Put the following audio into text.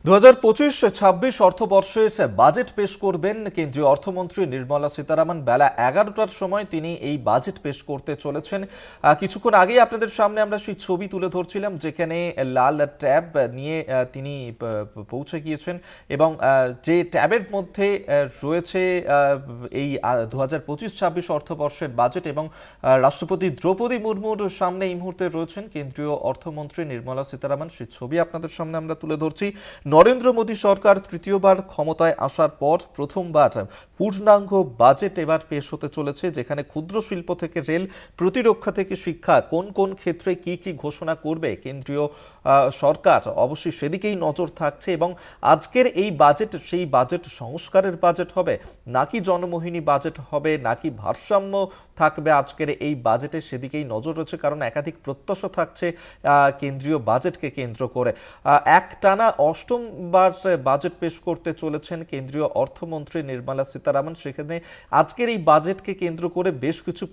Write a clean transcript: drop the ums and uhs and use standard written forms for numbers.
২০২৫-২৬ অর্থবর্ষের budget পেশ করবেন কেন্দ্রীয় অর্থমন্ত্রী নির্মলা সীতারামন। বেলা ১১টার সময় তিনি এই বাজেট পেশ করতে চলেছেন। কিছুক্ষণ আগেই আপনাদের সামনে আমরা সেই ছবি তুলে ধরছিলাম, যেখানে লাল ট্যাব নিয়ে তিনি পৌঁছে গিয়েছেন এবং যে ট্যাবের মধ্যে রয়েছে এই ২০২৫-২৬ অর্থবর্ষের বাজেট এবং রাষ্ট্রপতি দ্রৌপদী মুর্মুর সামনে এই মুহূর্তে রয়েছেন কেন্দ্রীয় অর্থমন্ত্রী নির্মলা সীতারামন। সেই ছবি আপনাদের সামনে আমরা তুলে ধরছি। নরেন্দ্র মোদী সরকার তৃতীয়বার ক্ষমতায় আসার পর প্রথমবার পূর্ণাঙ্গ বাজেট এবার পেশ হতে চলেছে, যেখানে ক্ষুদ্র শিল্প থেকে রেল, প্রতিরক্ষা থেকে শিক্ষা, কোন কোন ক্ষেত্রে কি কি ঘোষণা করবে কেন্দ্রীয় সরকার, অবশ্যই সেদিকেই নজর থাকছে। এবং আজকের এই বাজেট সেই বাজেট সংস্কারের বাজেট হবে নাকি জনমোহিনী বাজেট হবে, নাকি ভারসাম্য থাকবে আজকের এই বাজেটে, সেদিকেই নজর রয়েছে। কারণ একাধিক প্রত্যাশা থাকছে কেন্দ্রীয় বাজেটকে কেন্দ্র করে। একটানা অষ্টমবার বাজেট পেশ করতে চলেছেন কেন্দ্রীয় অর্থমন্ত্রী নির্মলা সীতারামন। সেখানে আজকের এই বাজেটকে কেন্দ্র করে বেশ কিছু